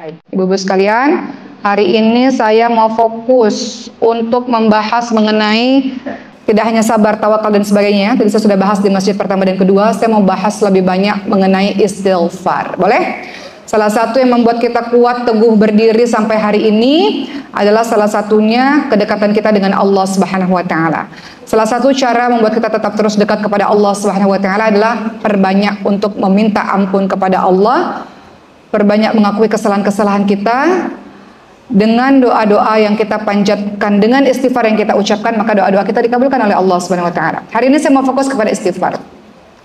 Baik, Ibu-ibu sekalian, hari ini saya mau fokus untuk membahas mengenai tidak hanya sabar, tawakal dan sebagainya. Tadi saya sudah bahas di masjid pertama dan kedua. Saya mau bahas lebih banyak mengenai istighfar. Boleh? Salah satu yang membuat kita kuat, teguh berdiri sampai hari ini adalah salah satunya kedekatan kita dengan Allah Subhanahu wa taala. Salah satu cara membuat kita tetap terus dekat kepada Allah Subhanahu wa taala adalah perbanyak untuk meminta ampun kepada Allah. Perbanyak mengakui kesalahan-kesalahan kita dengan doa-doa yang kita panjatkan, dengan istighfar yang kita ucapkan, maka doa-doa kita dikabulkan oleh Allah Subhanahu wa taala. Hari ini saya mau fokus kepada istighfar.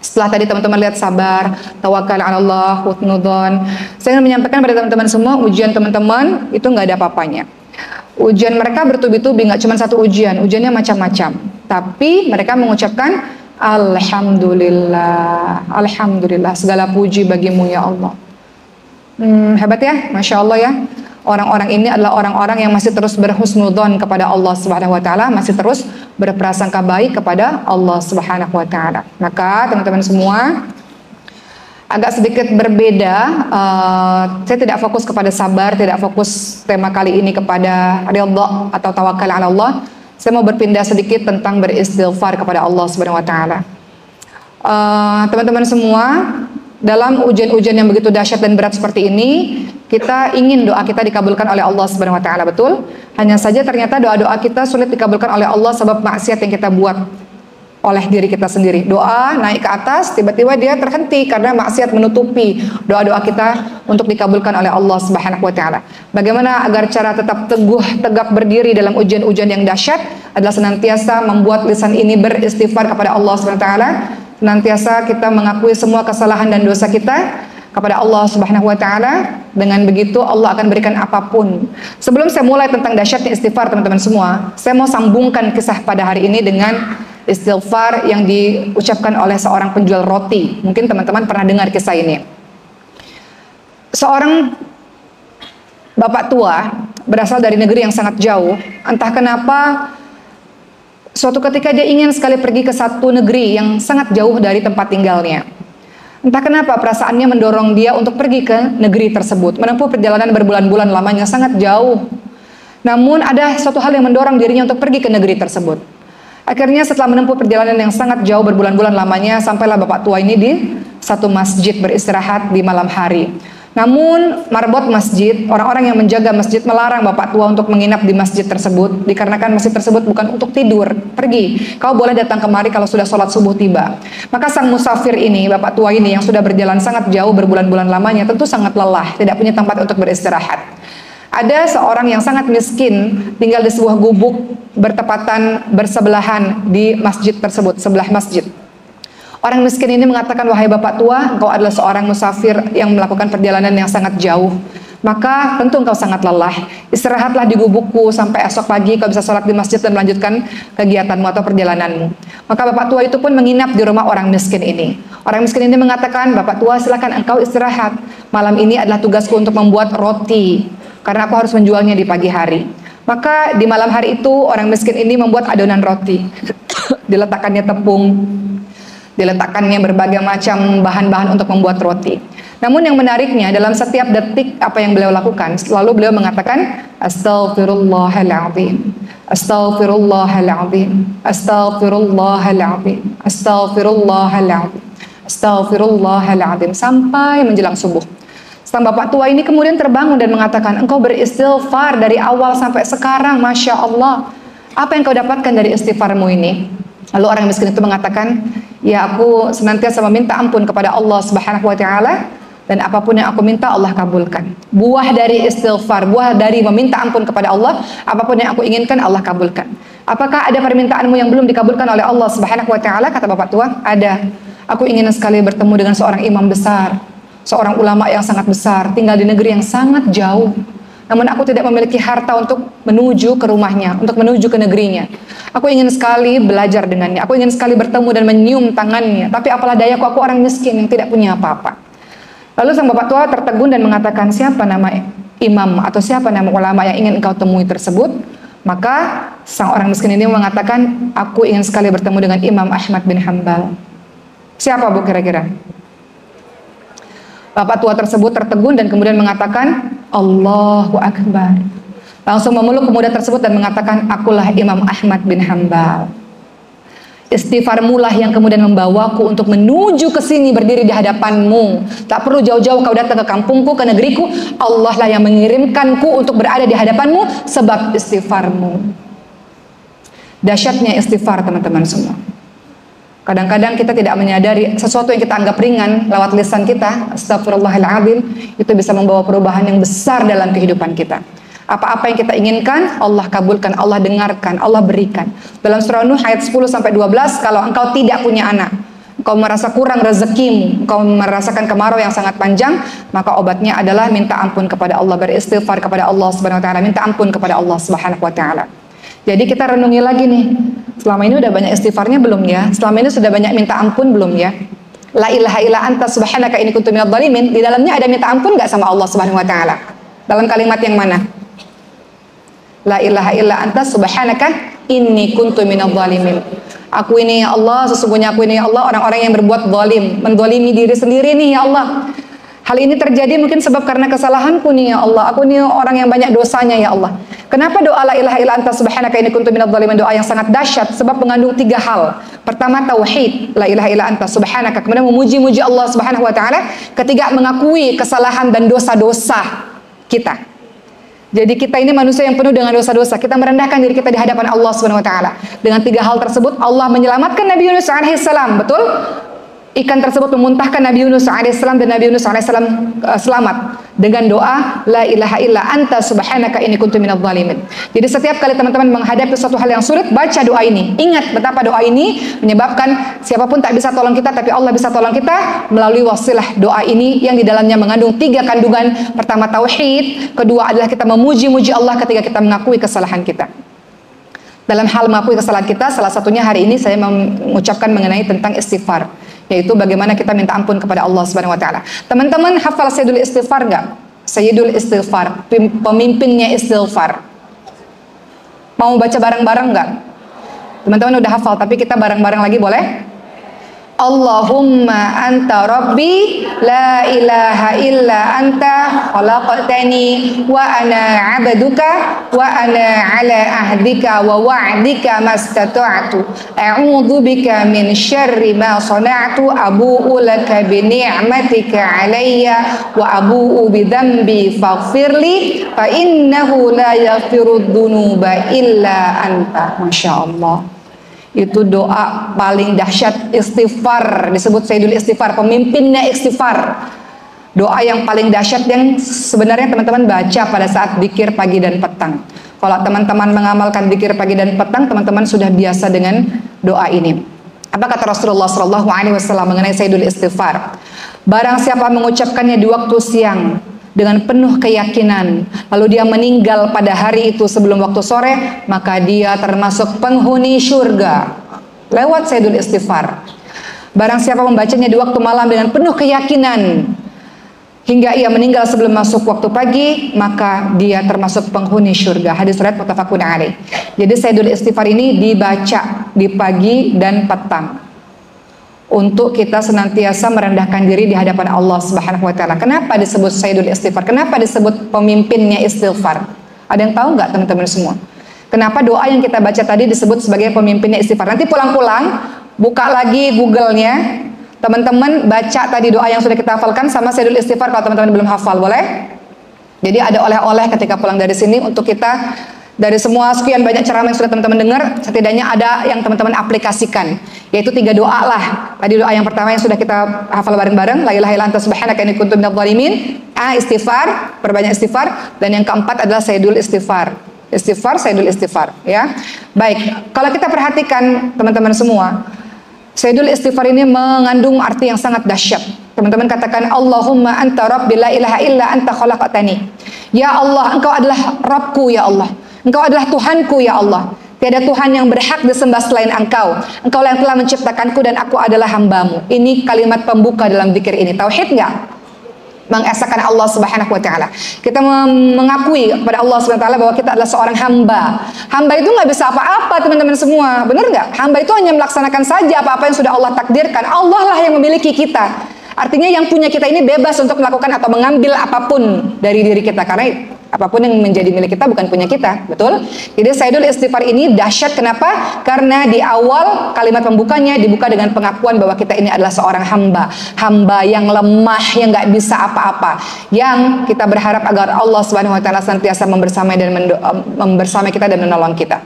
Setelah tadi teman-teman lihat sabar, tawakal 'ala Allah, husnudzon, saya ingin menyampaikan pada teman-teman semua, ujian teman-teman itu nggak ada apa-apanya. Ujian mereka bertubi-tubi, nggak cuma satu ujian, ujiannya macam-macam. Tapi mereka mengucapkan Alhamdulillah, Alhamdulillah, segala puji bagimu ya Allah. Hebat ya, Masya Allah ya. Orang-orang ini adalah orang-orang yang masih terus berhusnudzon kepada Allah Subhanahu wa taala, masih terus berprasangka baik kepada Allah Subhanahu wa taala. Maka teman-teman semua, agak sedikit berbeda, saya tidak fokus kepada sabar, tidak fokus tema kali ini kepada ridha atau tawakal 'ala Allah. Saya mau berpindah sedikit tentang beristighfar kepada Allah Subhanahu wa taala. Teman-teman semua, dalam ujian-ujian yang begitu dahsyat dan berat seperti ini, kita ingin doa kita dikabulkan oleh Allah Subhanahu wa taala, betul? Hanya saja ternyata doa-doa kita sulit dikabulkan oleh Allah sebab maksiat yang kita buat oleh diri kita sendiri. Doa naik ke atas, tiba-tiba dia terhenti karena maksiat menutupi doa-doa kita untuk dikabulkan oleh Allah Subhanahu wa taala. Bagaimana agar cara tetap teguh, tegak berdiri dalam ujian-ujian yang dahsyat adalah senantiasa membuat lisan ini beristighfar kepada Allah Subhanahu wa taala. Senantiasa kita mengakui semua kesalahan dan dosa kita kepada Allah Subhanahu wa taala. Dengan begitu Allah akan berikan apapun. Sebelum saya mulai tentang dahsyatnya istighfar teman-teman semua, saya mau sambungkan kisah pada hari ini dengan istighfar yang diucapkan oleh seorang penjual roti. Mungkin teman-teman pernah dengar kisah ini. Seorang bapak tua berasal dari negeri yang sangat jauh. Entah kenapa suatu ketika dia ingin sekali pergi ke satu negeri yang sangat jauh dari tempat tinggalnya. Entah kenapa perasaannya mendorong dia untuk pergi ke negeri tersebut, menempuh perjalanan berbulan-bulan lamanya sangat jauh. Namun ada suatu hal yang mendorong dirinya untuk pergi ke negeri tersebut. Akhirnya setelah menempuh perjalanan yang sangat jauh berbulan-bulan lamanya, sampailah bapak tua ini di satu masjid beristirahat di malam hari. Namun marbot masjid, orang-orang yang menjaga masjid melarang bapak tua untuk menginap di masjid tersebut, dikarenakan masjid tersebut bukan untuk tidur. Pergi, kau boleh datang kemari kalau sudah sholat subuh tiba. Maka sang musafir ini, bapak tua ini yang sudah berjalan sangat jauh berbulan-bulan lamanya, tentu sangat lelah, tidak punya tempat untuk beristirahat. Ada seorang yang sangat miskin tinggal di sebuah gubuk bertepatan bersebelahan di masjid tersebut, sebelah masjid. Orang miskin ini mengatakan, wahai bapak tua, engkau adalah seorang musafir yang melakukan perjalanan yang sangat jauh. Maka tentu engkau sangat lelah. Istirahatlah di gubukku sampai esok pagi kau bisa sholat di masjid dan melanjutkan kegiatanmu atau perjalananmu. Maka bapak tua itu pun menginap di rumah orang miskin ini. Orang miskin ini mengatakan, bapak tua silakan engkau istirahat. Malam ini adalah tugasku untuk membuat roti, karena aku harus menjualnya di pagi hari. Maka di malam hari itu orang miskin ini membuat adonan roti. Diletakkannya tepung, diletakkannya berbagai macam bahan-bahan untuk membuat roti. Namun yang menariknya, dalam setiap detik apa yang beliau lakukan, selalu beliau mengatakan Astaghfirullahaladzim, Astaghfirullahaladzim, Astaghfirullahaladzim, Astaghfirullahaladzim, Astaghfirullahaladzim, sampai menjelang subuh. Sang bapak tua ini kemudian terbangun dan mengatakan, engkau beristighfar dari awal sampai sekarang, Masya Allah. Apa yang kau dapatkan dari istighfarmu ini? Lalu orang miskin itu mengatakan, ya aku senantiasa meminta ampun kepada Allah Subhanahu wa taala, dan apapun yang aku minta Allah kabulkan. Buah dari istighfar, buah dari meminta ampun kepada Allah, apapun yang aku inginkan Allah kabulkan. Apakah ada permintaanmu yang belum dikabulkan oleh Allah Subhanahu wa taala? Kata bapak tua, ada. Aku ingin sekali bertemu dengan seorang imam besar, seorang ulama yang sangat besar, tinggal di negeri yang sangat jauh. Namun aku tidak memiliki harta untuk menuju ke rumahnya, untuk menuju ke negerinya. Aku ingin sekali belajar dengannya, aku ingin sekali bertemu dan menyium tangannya. Tapi apalah dayaku, aku orang miskin yang tidak punya apa-apa. Lalu sang bapak tua tertegun dan mengatakan, siapa nama imam atau siapa nama ulama yang ingin engkau temui tersebut? Maka sang orang miskin ini mengatakan, aku ingin sekali bertemu dengan Imam Ahmad bin Hanbal. Siapa bu kira-kira? Bapak tua tersebut tertegun dan kemudian mengatakan, Allahu Akbar. Langsung memeluk pemuda tersebut dan mengatakan, akulah Imam Ahmad bin Hanbal. Istighfarmu lah yang kemudian membawaku untuk menuju ke sini berdiri di hadapanmu. Tak perlu jauh-jauh kau datang ke kampungku, ke negeriku. Allah lah yang mengirimkanku untuk berada di hadapanmu sebab istighfarmu. Dahsyatnya istighfar teman-teman semua. Kadang-kadang kita tidak menyadari sesuatu yang kita anggap ringan lewat lisan kita, astagfirullahaladzim, itu bisa membawa perubahan yang besar dalam kehidupan kita. Apa-apa yang kita inginkan, Allah kabulkan, Allah dengarkan, Allah berikan. Dalam surah Nuh ayat 10-12, kalau engkau tidak punya anak, engkau merasa kurang rezekimu, engkau merasakan kemarau yang sangat panjang, maka obatnya adalah minta ampun kepada Allah, beristighfar kepada Allah Subhanahu wa taala, minta ampun kepada Allah Subhanahu wa taala. Jadi kita renungi lagi nih, selama ini udah banyak istighfarnya belum ya? Selama ini sudah banyak minta ampun belum ya? La ilaha illa anta subhanaka inni kuntu minadh dhalimin. Di dalamnya ada minta ampun nggak sama Allah Subhanahu wa taala? Dalam kalimat yang mana? La ilaha illa anta subhanaka inni kuntu minadh dhalimin. Aku ini ya Allah, sesungguhnya aku ini ya Allah, orang-orang yang berbuat zalim, menzalimi diri sendiri nih ya Allah. Hal ini terjadi mungkin sebab karena kesalahanku nih ya Allah. Aku nih orang yang banyak dosanya ya Allah. Kenapa doa la ilaha illa anta subhanaka inni kuntu minadh dhalimin doa yang sangat dahsyat? Sebab mengandung 3 hal. Pertama tauhid, la ilaha illa anta subhanaka. Kemudian memuji-muji Allah Subhanahu wa taala. Ketiga mengakui kesalahan dan dosa-dosa kita. Jadi kita ini manusia yang penuh dengan dosa-dosa. Kita merendahkan diri kita di hadapan Allah Subhanahu wa taala. Dengan 3 hal tersebut Allah menyelamatkan Nabi Yunus alaihissalam, betul? Ikan tersebut memuntahkan Nabi Yunus alaihissalam dan Nabi Yunus alaihissalam selamat dengan doa la ilaha illa anta subhanaka inni kuntu minadh dhalimin. Jadi setiap kali teman-teman menghadapi suatu hal yang sulit, baca doa ini. Ingat betapa doa ini menyebabkan siapapun tak bisa tolong kita, tapi Allah bisa tolong kita melalui wasilah doa ini yang di dalamnya mengandung 3 kandungan. Pertama tauhid, kedua adalah kita memuji-muji Allah, ketiga kita mengakui kesalahan kita. Dalam hal mengakui kesalahan kita, salah satunya hari ini saya mengucapkan mengenai tentang istighfar, yaitu bagaimana kita minta ampun kepada Allah Subhanahu wa taala. Teman-teman hafal Sayyidul Istighfar enggak? Sayyidul Istighfar, pemimpinnya istighfar. Mau baca bareng-bareng enggak? Teman-teman udah hafal, tapi kita bareng-bareng lagi boleh? Allahumma anta rabbi la ilaha illa anta khalaqtani wa ana 'abduka wa ana 'ala ahdika wa wa'dika mastata'tu a'udzu bika min syarri ma sana'tu abu'u laka bi ni'matika 'alayya wa abu'u bi dhanbi faghfirli fa innahu la yaghfiru dzunuba illa anta. Masyaallah. Itu doa paling dahsyat istighfar, disebut Sayyidul Istighfar, pemimpinnya istighfar. Doa yang paling dahsyat yang sebenarnya teman-teman baca pada saat dzikir pagi dan petang. Kalau teman-teman mengamalkan dzikir pagi dan petang, teman-teman sudah biasa dengan doa ini. Apa kata Rasulullah SAW mengenai Sayyidul Istighfar? Barang siapa mengucapkannya di waktu siang dengan penuh keyakinan, lalu dia meninggal pada hari itu sebelum waktu sore, maka dia termasuk penghuni surga lewat Sayyidul Istighfar. Barang siapa membacanya di waktu malam dengan penuh keyakinan hingga ia meninggal sebelum masuk waktu pagi, maka dia termasuk penghuni surga. Hadis riwayat muttafaqun alaih. Jadi Sayyidul Istighfar ini dibaca di pagi dan petang untuk kita senantiasa merendahkan diri di hadapan Allah Subhanahu wa taala. Kenapa disebut Sayyidul Istighfar? Kenapa disebut pemimpinnya istighfar? Ada yang tahu nggak teman-teman semua? Kenapa doa yang kita baca tadi disebut sebagai pemimpinnya istighfar? Nanti pulang-pulang buka lagi Google-nya. Teman-teman baca tadi doa yang sudah kita hafalkan sama Sayyidul Istighfar kalau teman-teman belum hafal, boleh? Jadi ada oleh-oleh ketika pulang dari sini untuk kita. Dari semua sekian banyak ceramah yang sudah teman-teman dengar, setidaknya ada yang teman-teman aplikasikan, yaitu 3 doa lah. Tadi doa yang pertama yang sudah kita hafal bareng-bareng, la ilaha illa anta subhanaka inni kuntu minadh dhalimin. Istighfar, perbanyak istighfar. Dan yang keempat adalah Sayyidul Istighfar. Istighfar, Sayyidul Istighfar, ya. Baik, kalau kita perhatikan teman-teman semua, Sayyidul Istighfar ini mengandung arti yang sangat dahsyat. Teman-teman katakan, Allahumma anta rabbi la ilaha illa anta khalaqtani. Ya Allah, engkau adalah Rabbku ya Allah. Engkau adalah Tuhanku ya Allah. Tiada Tuhan yang berhak disembah selain Engkau. Engkau yang telah menciptakanku dan aku adalah hambamu. Ini kalimat pembuka dalam zikir ini. Tauhid enggak? Mengesahkan Allah Subhanahu wa taala. Kita mengakui kepada Allah Subhanahu wa taala bahwa kita adalah seorang hamba. Hamba itu nggak bisa apa-apa teman-teman semua. Benar nggak? Hamba itu hanya melaksanakan saja apa-apa yang sudah Allah takdirkan. Allah lah yang memiliki kita. Artinya yang punya kita ini bebas untuk melakukan atau mengambil apapun dari diri kita, karena apapun yang menjadi milik kita bukan punya kita, betul? Jadi Sayyidul Istighfar ini dahsyat, kenapa? Karena di awal kalimat pembukanya dibuka dengan pengakuan bahwa kita ini adalah seorang hamba yang lemah, yang nggak bisa apa-apa, yang kita berharap agar Allah Subhanahu Wa Taala senantiasa membersamai kita dan menolong kita.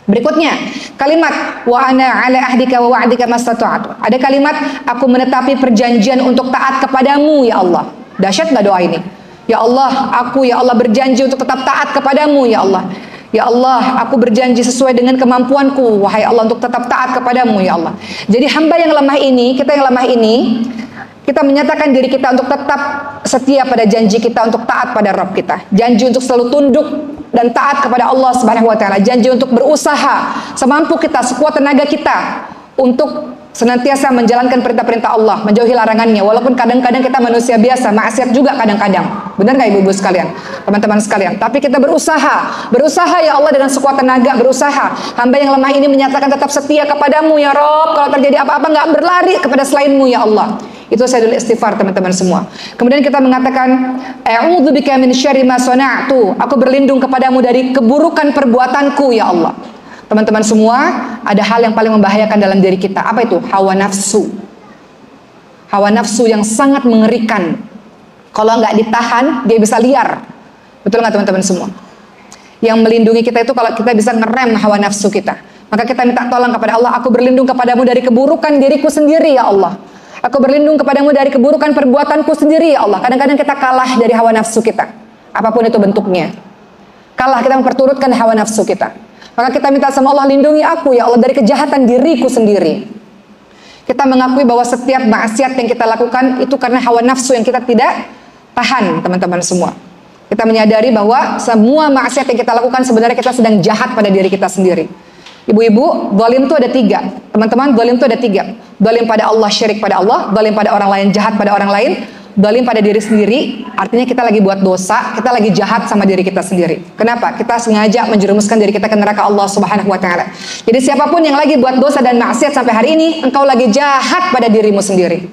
Berikutnya, kalimat wa ana ala ahdika wa wa'dika mastata'tu. Ada kalimat aku menetapi perjanjian untuk taat kepadamu ya Allah. Dahsyat enggak doa ini? Ya Allah, aku ya Allah berjanji untuk tetap taat kepadamu ya Allah. Ya Allah, aku berjanji sesuai dengan kemampuanku wahai Allah untuk tetap taat kepadamu ya Allah. Jadi hamba yang lemah ini, kita yang lemah ini, kita menyatakan diri kita untuk tetap setia pada janji kita untuk taat pada Rabb kita. Janji untuk selalu tunduk dan taat kepada Allah Subhanahu wa taala. Janji untuk berusaha semampu kita, sekuat tenaga kita untuk senantiasa menjalankan perintah-perintah Allah, menjauhi larangannya. Walaupun kadang-kadang kita manusia biasa, maksiat juga kadang-kadang. Benar nggak ibu-ibu sekalian, teman-teman sekalian? Tapi kita berusaha ya Allah dengan sekuat tenaga, berusaha. Hamba yang lemah ini menyatakan tetap setia kepadamu ya Rabb. Kalau terjadi apa-apa nggak berlari kepada selainmu ya Allah. Itu Sayyidul Istighfar teman-teman semua. Kemudian kita mengatakan a'udzubika min syarri ma sana'tu. Aku berlindung kepadamu dari keburukan perbuatanku ya Allah. Teman-teman semua, ada hal yang paling membahayakan dalam diri kita. Apa itu? Hawa nafsu. Hawa nafsu yang sangat mengerikan. Kalau nggak ditahan, dia bisa liar. Betul nggak teman-teman semua? Yang melindungi kita itu kalau kita bisa ngerem hawa nafsu kita. Maka kita minta tolong kepada Allah. Aku berlindung kepadamu dari keburukan diriku sendiri ya Allah. Aku berlindung kepadamu dari keburukan perbuatanku sendiri ya Allah. Kadang-kadang kita kalah dari hawa nafsu kita, apapun itu bentuknya. Kalah, kita memperturutkan hawa nafsu kita. Maka kita minta sama Allah, lindungi aku ya Allah dari kejahatan diriku sendiri. Kita mengakui bahwa setiap maksiat yang kita lakukan itu karena hawa nafsu yang kita tidak tahan, teman-teman semua. Kita menyadari bahwa semua maksiat yang kita lakukan sebenarnya kita sedang jahat pada diri kita sendiri. Ibu-ibu, zalim itu ada 3. Teman-teman, zalim itu ada 3. Zalim pada Allah, syirik pada Allah. Zalim pada orang lain, jahat pada orang lain. Zalim pada diri sendiri, artinya kita lagi buat dosa, kita lagi jahat sama diri kita sendiri. Kenapa? Kita sengaja menjerumuskan diri kita ke neraka Allah Subhanahu wa taala. Jadi siapapun yang lagi buat dosa dan maksiat sampai hari ini, engkau lagi jahat pada dirimu sendiri.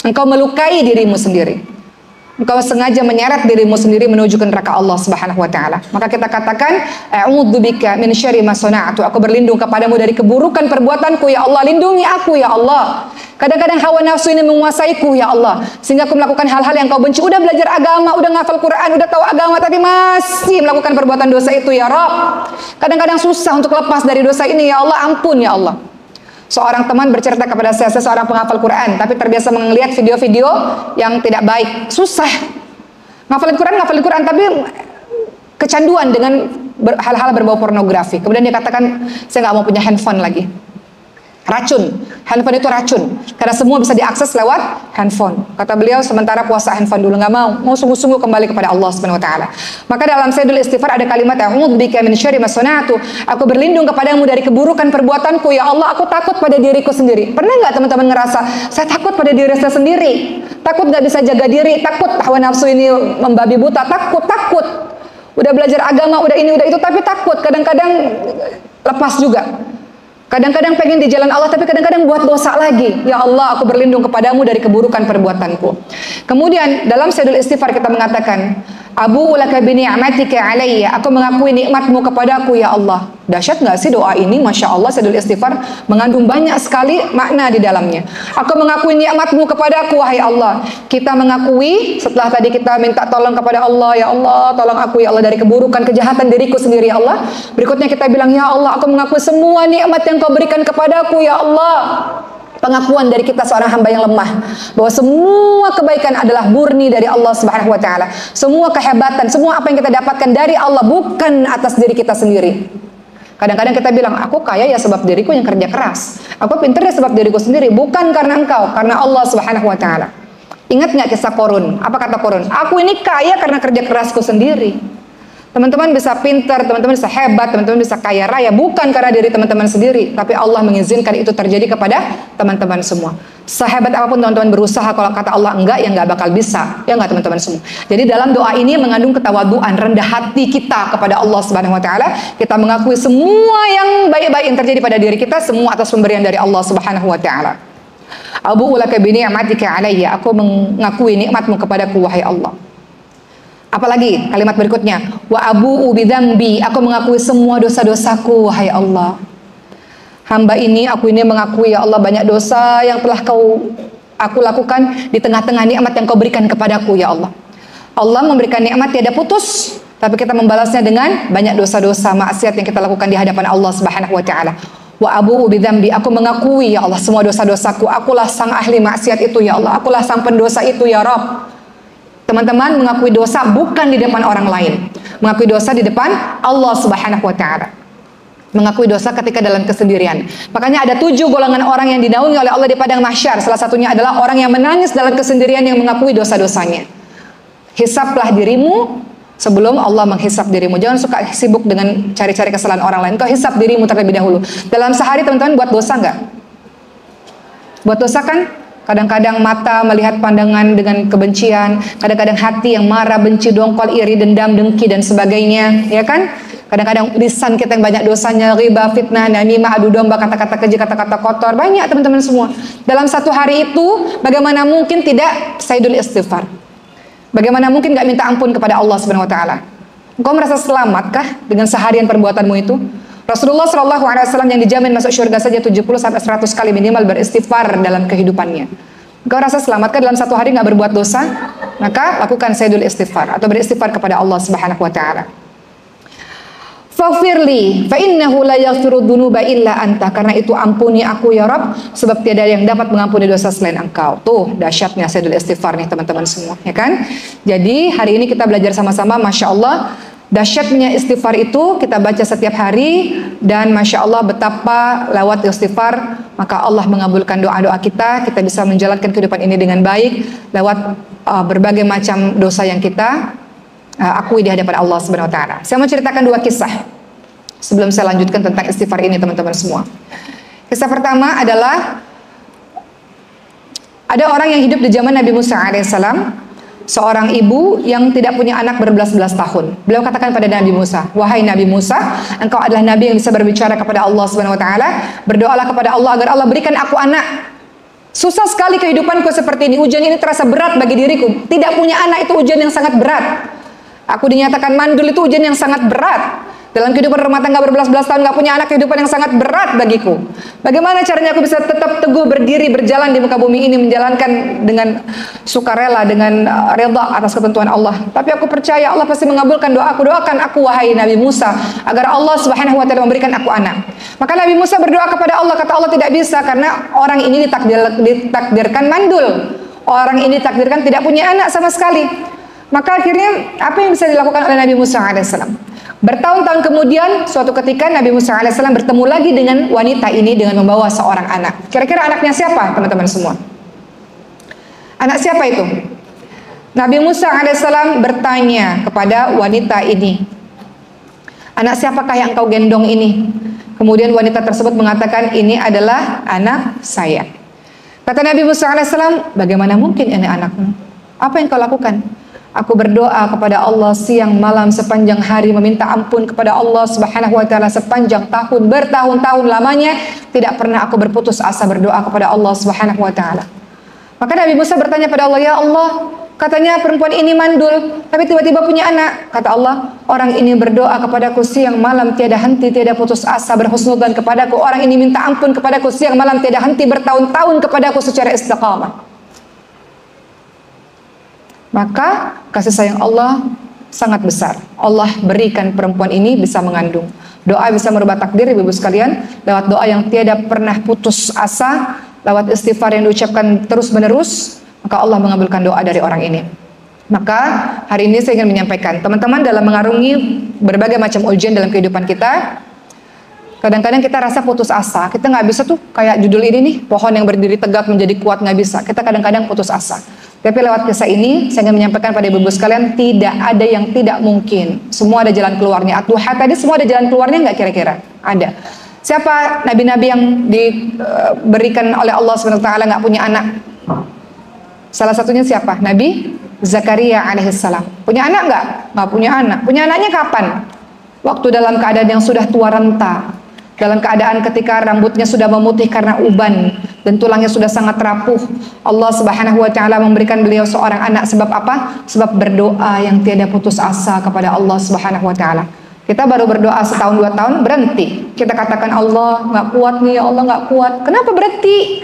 Engkau melukai dirimu sendiri. Engkau sengaja menyeret dirimu sendiri menuju ke neraka Allah Subhanahu wa taala. Maka kita katakan, a'udzubika min syarri ma sana'tu. Aku berlindung kepadamu dari keburukan perbuatanku ya Allah. Lindungi aku ya Allah. Kadang-kadang hawa nafsu ini menguasaiku ya Allah, sehingga aku melakukan hal-hal yang kau benci. Udah belajar agama, udah ngafal Quran, udah tahu agama, tapi masih melakukan perbuatan dosa itu ya Rabb. Kadang-kadang susah untuk lepas dari dosa ini ya Allah. Ampun ya Allah. Seorang teman bercerita kepada saya seorang penghafal Quran, tapi terbiasa melihat video-video yang tidak baik. Susah ngafalin Quran, tapi kecanduan dengan hal-hal berbau pornografi. Kemudian dia katakan, saya nggak mau punya handphone lagi. Racun, handphone itu racun, karena semua bisa diakses lewat handphone. Kata beliau, sementara puasa handphone dulu, nggak mau sungguh-sungguh kembali kepada Allah Subhanahu wa taala. Maka dalam Sayyidul Istighfar ada kalimat a'udzubika min syarri ma sana'tu. Aku berlindung kepadamu dari keburukan perbuatanku ya Allah. Aku takut pada diriku sendiri. Pernah nggak teman-teman ngerasa saya takut pada diri saya sendiri? Takut nggak bisa jaga diri, takut hawa nafsu ini membabi buta, takut. Udah belajar agama, udah ini, udah itu, tapi takut. Kadang-kadang lepas juga. Kadang-kadang pengen di jalan Allah, tapi kadang-kadang buat dosa lagi. Ya Allah, aku berlindung kepadamu dari keburukan perbuatanku. Kemudian dalam Sayyidul Istighfar kita mengatakan, Abu laka bi ni'matika alayya. Aku mengakui nikmatmu kepadaku ya Allah. Dahsyat nggak sih doa ini? Masya Allah, Sayyidul Istighfar mengandung banyak sekali makna di dalamnya. Aku mengakui nikmatmu kepadaku wahai Allah. Kita mengakui setelah tadi kita minta tolong kepada Allah, ya Allah, tolong aku ya Allah dari keburukan kejahatan diriku sendiri ya Allah. Berikutnya kita bilang, ya Allah, aku mengakui semua nikmat yang kau berikan kepadaku ya Allah. Pengakuan dari kita seorang hamba yang lemah, bahwa semua kebaikan adalah murni dari Allah Subhanahu wa taala. Semua kehebatan, semua apa yang kita dapatkan dari Allah, bukan atas diri kita sendiri. Kadang-kadang kita bilang, aku kaya ya sebab diriku yang kerja keras. Aku pintar ya sebab diriku sendiri. Bukan karena engkau, karena Allah Subhanahu wa taala. Ingat nggak kisah Korun? Apa kata Korun? Aku ini kaya karena kerja kerasku sendiri. Teman-teman bisa pintar, teman-teman bisa hebat, teman-teman bisa kaya raya, bukan karena diri teman-teman sendiri, tapi Allah mengizinkan itu terjadi kepada teman-teman semua. Sehebat apapun teman-teman berusaha, kalau kata Allah enggak, ya enggak bakal bisa. Ya enggak teman-teman semua. Jadi dalam doa ini mengandung ketawaduan, rendah hati kita kepada Allah Subhanahu wa taala. Kita mengakui semua yang baik-baik yang terjadi pada diri kita, semua atas pemberian dari Allah Subhanahu wa taala. Abu'u laka bi ni'matika alayya, aku mengakui nikmatmu kepadaku wahai Allah. Apalagi kalimat berikutnya, wa abu'u bidzambi, aku mengakui semua dosa-dosaku wahai Allah. Hamba ini, aku ini mengakui ya Allah banyak dosa yang telah aku lakukan di tengah-tengah nikmat yang kau berikan kepadaku ya Allah. Allah memberikan nikmat tiada putus, tapi kita membalasnya dengan banyak dosa-dosa maksiat yang kita lakukan di hadapan Allah Subhanahu wa taala. Wa abu'u bidzambi, aku mengakui ya Allah semua dosa-dosaku. Akulah sang ahli maksiat itu ya Allah. Akulah sang pendosa itu ya Rabb. Teman-teman, mengakui dosa bukan di depan orang lain. Mengakui dosa di depan Allah Subhanahu wa taala. Mengakui dosa ketika dalam kesendirian. Makanya ada 7 golongan orang yang dinaungi oleh Allah di padang mahsyar. Salah satunya adalah orang yang menangis dalam kesendirian yang mengakui dosa-dosanya. Hisablah dirimu sebelum Allah menghisab dirimu. Jangan suka sibuk dengan cari-cari kesalahan orang lain. Kau hisab dirimu terlebih dahulu. Dalam sehari teman-teman buat dosa nggak? Buat dosa kan? Kadang-kadang mata melihat pandangan dengan kebencian, kadang-kadang hati yang marah, benci, dongkol, iri, dendam, dengki dan sebagainya, ya kan? Kadang-kadang lisan kita yang banyak dosanya, riba, fitnah, namimah, adu domba, kata-kata keji, kata-kata kotor, banyak teman-teman semua. Dalam satu hari itu, bagaimana mungkin tidak sayyidul istighfar? Bagaimana mungkin gak minta ampun kepada Allah Subhanahu wa taala? Engkau merasa selamatkah dengan seharian perbuatanmu itu? Rasulullah SAW yang dijamin masuk surga saja 70 sampai 100 kali minimal beristighfar dalam kehidupannya. Engkau rasa selamatkah dalam satu hari nggak berbuat dosa? Maka lakukan sayyidul istighfar atau beristighfar kepada Allah Subhanahu wa taala. Faghfirli fa innahu la yaghfiru dzunuba illa anta, karena itu ampuni aku ya Rabb, sebab tiada yang dapat mengampuni dosa selain Engkau. Tuh dahsyatnya sayyidul istighfar nih teman-teman semua, ya kan? Jadi hari ini kita belajar sama-sama, Masya Allah. Dahsyatnya istighfar itu kita baca setiap hari, dan Masya Allah betapa lewat istighfar maka Allah mengabulkan doa-doa kita. Kita bisa menjalankan kehidupan ini dengan baik lewat berbagai macam dosa yang kita akui di hadapan Allah Subhanahu wa taala. Saya mau ceritakan 2 kisah sebelum saya lanjutkan tentang istighfar ini teman-teman semua. Kisah pertama adalah ada orang yang hidup di zaman Nabi Musa alaihissalam, seorang ibu yang tidak punya anak berbelas-belas tahun. Beliau katakan pada Nabi Musa, wahai Nabi Musa, engkau adalah nabi yang bisa berbicara kepada Allah Subhanahu wa taala. Berdoalah kepada Allah agar Allah berikan aku anak. Susah sekali kehidupanku seperti ini. Ujian ini terasa berat bagi diriku. Tidak punya anak itu ujian yang sangat berat. Aku dinyatakan mandul itu ujian yang sangat berat. Dalam kehidupan rumah tangga berbelas-belas tahun gak punya anak, kehidupan yang sangat berat bagiku. Bagaimana caranya aku bisa tetap teguh berdiri, berjalan di muka bumi ini, menjalankan dengan sukarela, dengan redha atas ketentuan Allah. Tapi aku percaya Allah pasti mengabulkan doaku. Doakan aku wahai Nabi Musa agar Allah Subhanahu wa taala memberikan aku anak. Maka Nabi Musa berdoa kepada Allah, kata Allah tidak bisa karena orang ini ditakdirkan mandul. Orang ini ditakdirkan tidak punya anak sama sekali. Maka akhirnya apa yang bisa dilakukan oleh Nabi Musa alaihissalam? Bertahun-tahun kemudian, suatu ketika Nabi Musa alaihissalam bertemu lagi dengan wanita ini dengan membawa seorang anak. Kira-kira anaknya siapa, teman-teman semua? Anak siapa itu? Nabi Musa alaihissalam bertanya kepada wanita ini, anak siapakah yang engkau gendong ini? Kemudian wanita tersebut mengatakan, ini adalah anak saya. Kata Nabi Musa alaihissalam, bagaimana mungkin ini anakmu? Apa yang kau lakukan? Aku berdoa kepada Allah siang malam sepanjang hari, meminta ampun kepada Allah Subhanahu wa taala sepanjang tahun, bertahun-tahun lamanya, tidak pernah aku berputus asa berdoa kepada Allah Subhanahu wa taala. Maka Nabi Musa bertanya pada Allah, ya Allah, katanya perempuan ini mandul, tapi tiba-tiba punya anak. Kata Allah, orang ini berdoa kepadaku siang malam tiada henti, tiada putus asa, berhusnudzan kepadaku. Orang ini minta ampun kepadaku siang malam tiada henti, bertahun-tahun kepadaku secara istiqamah. Maka kasih sayang Allah sangat besar. Allah berikan perempuan ini bisa mengandung. Doa bisa merubah takdir, ibu-ibu sekalian. Lewat doa yang tiada pernah putus asa, lewat istighfar yang diucapkan terus-menerus, maka Allah mengabulkan doa dari orang ini. Maka hari ini saya ingin menyampaikan, teman-teman, dalam mengarungi berbagai macam ujian dalam kehidupan kita, kadang-kadang kita rasa putus asa. Kita nggak bisa tuh kayak judul ini nih, pohon yang berdiri tegak menjadi kuat, nggak bisa. Kita kadang-kadang putus asa. Tapi lewat kisah ini saya ingin menyampaikan pada ibu-ibu sekalian, tidak ada yang tidak mungkin. Semua ada jalan keluarnya. At-Duha tadi semua ada jalan keluarnya nggak kira-kira? Ada. Siapa nabi-nabi yang diberikan oleh Allah SWT nggak punya anak? Salah satunya siapa? Nabi Zakaria alaihissalam. Punya anak nggak? Nggak punya anak. Punya anaknya kapan? Waktu dalam keadaan yang sudah tua renta. Dalam keadaan ketika rambutnya sudah memutih karena uban. dan tulangnya sudah sangat rapuh. Allah Subhanahu wa taala memberikan beliau seorang anak sebab apa? Sebab berdoa yang tiada putus asa kepada Allah Subhanahu wa taala. Kita baru berdoa setahun 2 tahun berhenti. Kita katakan Allah nggak kuat nih, ya Allah nggak kuat. Kenapa berhenti?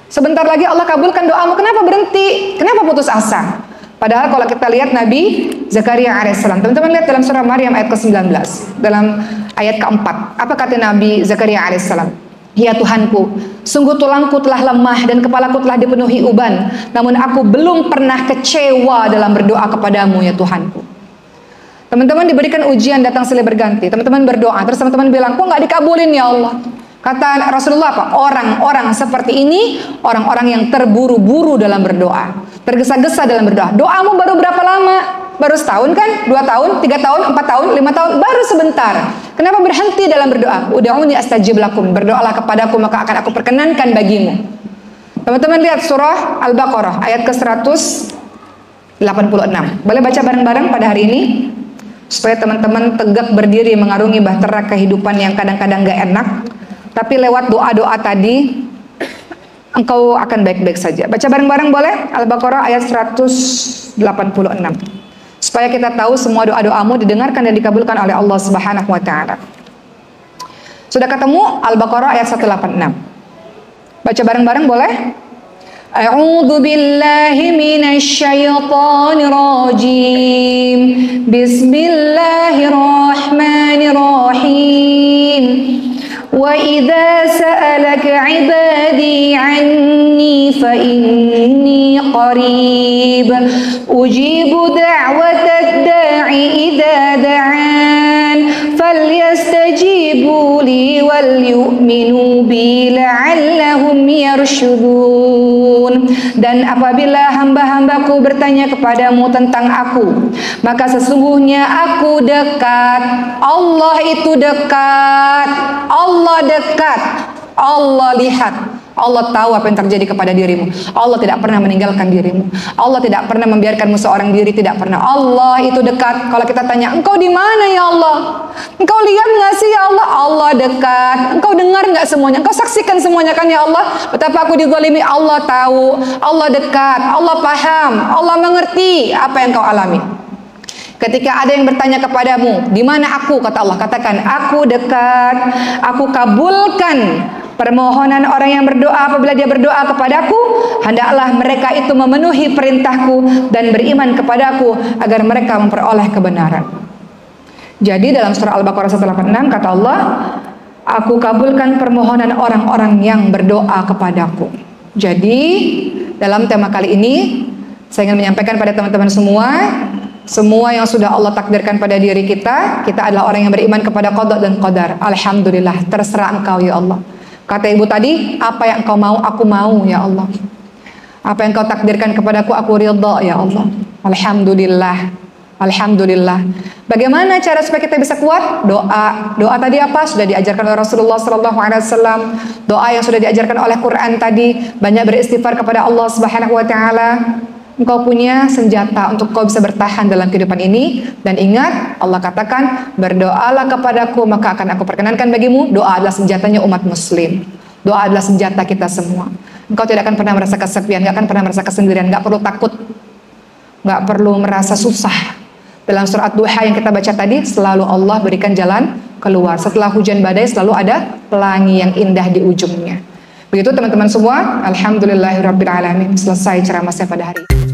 Sebentar lagi Allah kabulkan doamu, kenapa berhenti? Kenapa putus asa? Padahal kalau kita lihat Nabi Zakaria alaihissalam, teman-teman lihat dalam surah Maryam ayat ke-19, dalam ayat keempat, apa kata Nabi Zakaria alaihissalam? Ya Tuhanku, sungguh tulangku telah lemah dan kepalaku telah dipenuhi uban, namun aku belum pernah kecewa dalam berdoa kepadamu ya Tuhanku. Teman-teman diberikan ujian datang silih berganti, teman-teman berdoa, terus teman-teman bilang, kok nggak dikabulin ya Allah? Kata Rasulullah apa? Orang-orang seperti ini, orang-orang yang terburu-buru dalam berdoa, tergesa-gesa dalam berdoa. Doamu baru berapa lama? Baru setahun kan? 2 tahun, 3 tahun, 4 tahun, 5 tahun, baru sebentar. Kenapa berhenti dalam berdoa? Ud'uni astajib lakum, berdoalah kepadaku maka akan aku perkenankan bagimu. Teman-teman lihat surah Al-Baqarah ayat ke-186. Boleh baca bareng-bareng pada hari ini? Supaya teman-teman tegak berdiri mengarungi bahtera kehidupan yang kadang-kadang gak enak. Tapi lewat doa-doa tadi, engkau akan baik-baik saja. Baca bareng-bareng boleh? Al-Baqarah ayat 186. Supaya kita tahu semua doa-doamu didengarkan dan dikabulkan oleh Allah Subhanahu wa taala. Sudah ketemu Al-Baqarah ayat 186. Baca bareng-bareng boleh? A'udzu billahi minasy syaithanir rajim. Bismillahirrahmanirrahim. وَإِذَا سَأَلَكَ عِبَادِي عَنِّي فَإِنِّي قَرِيبٌ أُجِيبُ دَعْوَةَ الدَّاعِ إِذَا دَعَانِ فَلْيَسْتَجِيبُوا لِي وَلْيُؤْمِنُوا بِي لَعَلَّهُمْ يَرْشُدُونَ. Dan apabila hamba-hambaku bertanya kepadamu tentang aku, maka sesungguhnya aku dekat. Allah itu dekat. Allah dekat, Allah lihat, Allah tahu apa yang terjadi kepada dirimu. Allah tidak pernah meninggalkan dirimu. Allah tidak pernah membiarkanmu seorang diri, tidak pernah. Allah itu dekat. Kalau kita tanya, engkau di mana ya Allah? Engkau lihat nggak sih ya Allah? Allah dekat. Engkau dengar nggak semuanya? Engkau saksikan semuanya kan ya Allah? Betapa aku dizalimi, Allah tahu. Allah dekat, Allah paham, Allah mengerti apa yang kau alami. Ketika ada yang bertanya kepadamu, di mana aku? Kata Allah, katakan, aku dekat, aku kabulkan permohonan orang yang berdoa apabila dia berdoa kepadaku. Hendaklah mereka itu memenuhi perintahku dan beriman kepadaku agar mereka memperoleh kebenaran. Jadi dalam surah Al-Baqarah 186 kata Allah, aku kabulkan permohonan orang-orang yang berdoa kepadaku. Jadi dalam tema kali ini saya ingin menyampaikan pada teman-teman semua yang sudah Allah takdirkan pada diri kita adalah orang yang beriman kepada qada dan qadar. Alhamdulillah, terserah engkau ya Allah. Kata ibu tadi, apa yang engkau mau, aku mau ya Allah. Apa yang engkau takdirkan kepadaku, aku ridha ya Allah. Alhamdulillah. Alhamdulillah. Bagaimana cara supaya kita bisa kuat? Doa. Doa tadi apa? Sudah diajarkan oleh Rasulullah SAW. Doa yang sudah diajarkan oleh Quran tadi. Banyak beristighfar kepada Allah Subhanahu wa taala. Engkau punya senjata untuk kau bisa bertahan dalam kehidupan ini. Dan ingat, Allah katakan, berdoalah kepadaku maka akan aku perkenankan bagimu. Doa adalah senjatanya umat muslim. Doa adalah senjata kita semua. Engkau tidak akan pernah merasa kesepian, gak akan pernah merasa kesendirian, gak perlu takut, gak perlu merasa susah. Dalam surat Duha yang kita baca tadi, selalu Allah berikan jalan keluar. Setelah hujan badai selalu ada pelangi yang indah di ujungnya. Begitu teman-teman semua, alhamdulillahirabbil alamin. Selesai ceramah saya pada hari ini.